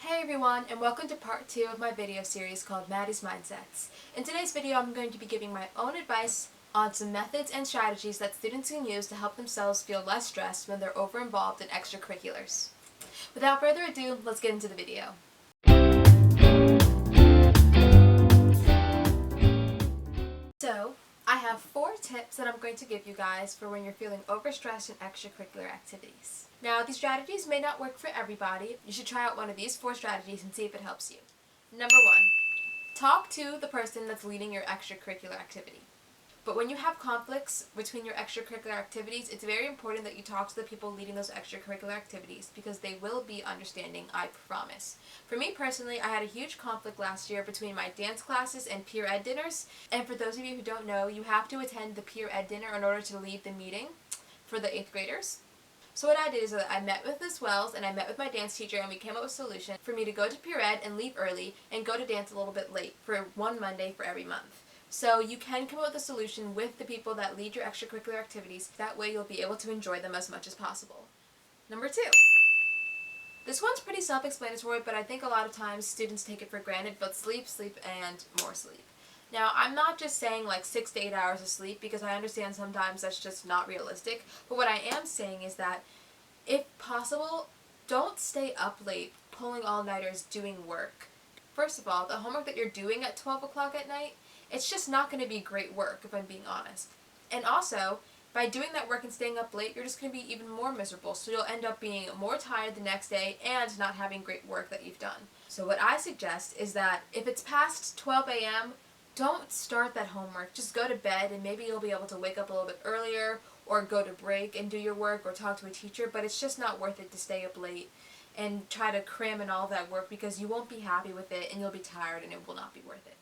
Hey everyone, and welcome to part 2 of my video series called Maddie's Mindsets. In today's video, I'm going to be giving my own advice on some methods and strategies that students can use to help themselves feel less stressed when they're over-involved in extracurriculars. Without further ado, let's get into the video. So, I have 4 tips that I'm going to give you guys for when you're feeling overstressed in extracurricular activities. Now, these strategies may not work for everybody. You should try out one of these 4 strategies and see if it helps you. Number 1, talk to the person that's leading your extracurricular activity. But when you have conflicts between your extracurricular activities, it's very important that you talk to the people leading those extracurricular activities because they will be understanding, I promise. For me personally, I had a huge conflict last year between my dance classes and peer ed dinners. And for those of you who don't know, you have to attend the peer ed dinner in order to lead the meeting for the 8th graders. So what I did is that I met with Ms. Wells and I met with my dance teacher and we came up with a solution for me to go to peer ed and leave early and go to dance a little bit late for one Monday for every month. So you can come up with a solution with the people that lead your extracurricular activities. That way you'll be able to enjoy them as much as possible. Number 2. This one's pretty self-explanatory, but I think a lot of times students take it for granted, but sleep, and more sleep. Now, I'm not just saying like 6 to 8 hours of sleep because I understand sometimes that's just not realistic, but what I am saying is that if possible, don't stay up late pulling all-nighters doing work. First of all, the homework that you're doing at 12 o'clock at night, it's just not going to be great work, if I'm being honest. And also, by doing that work and staying up late, you're just going to be even more miserable, so you'll end up being more tired the next day and not having great work that you've done. So what I suggest is that if it's past 12 a.m., don't start that homework. Just go to bed and maybe you'll be able to wake up a little bit earlier or go to break and do your work or talk to a teacher, but it's just not worth it to stay up late and try to cram in all that work because you won't be happy with it and you'll be tired and it will not be worth it.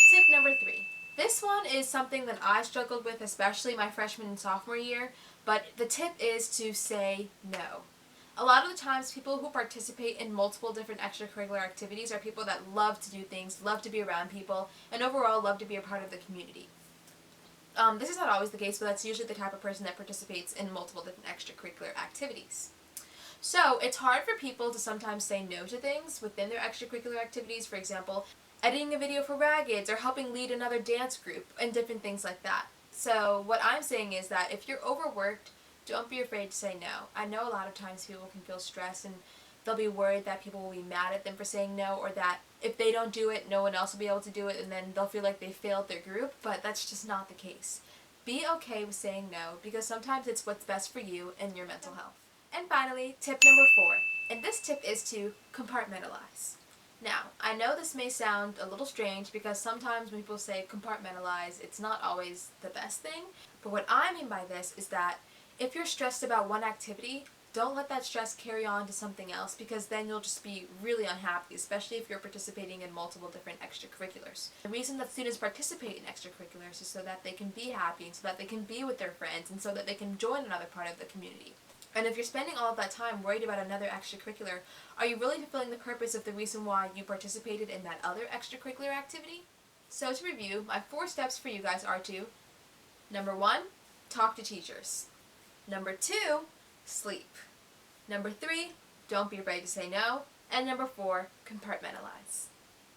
Tip number 3. This one is something that I struggled with, especially my freshman and sophomore year, but the tip is to say no. A lot of the times people who participate in multiple different extracurricular activities are people that love to do things, love to be around people, and overall love to be a part of the community. This is not always the case, but that's usually the type of person that participates in multiple different extracurricular activities. So it's hard for people to sometimes say no to things within their extracurricular activities, for example, editing a video for Raggeds or helping lead another dance group and different things like that. So what I'm saying is that if you're overworked, don't be afraid to say no. I know a lot of times people can feel stressed and they'll be worried that people will be mad at them for saying no or that if they don't do it, no one else will be able to do it and then they'll feel like they failed their group, but that's just not the case. Be okay with saying no because sometimes it's what's best for you and your mental health. And finally, tip number 4, and this tip is to compartmentalize. Now, I know this may sound a little strange because sometimes when people say compartmentalize, it's not always the best thing, but what I mean by this is that if you're stressed about one activity, don't let that stress carry on to something else because then you'll just be really unhappy, especially if you're participating in multiple different extracurriculars. The reason that students participate in extracurriculars is so that they can be happy and so that they can be with their friends and so that they can join another part of the community. And if you're spending all of that time worried about another extracurricular, are you really fulfilling the purpose of the reason why you participated in that other extracurricular activity? So to review, my 4 steps for you guys are to: number 1, talk to teachers. Number 2, sleep. Number 3, don't be afraid to say no. And number 4, compartmentalize.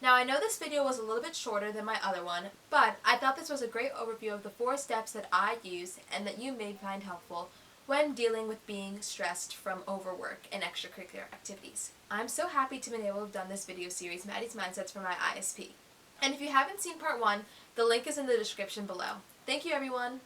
Now I know this video was a little bit shorter than my other one, but I thought this was a great overview of the 4 steps that I use and that you may find helpful when dealing with being stressed from overwork and extracurricular activities. I'm so happy to have been able to have done this video series, Maddie's Mindsets, for my ISP. And if you haven't seen part 1, the link is in the description below. Thank you everyone!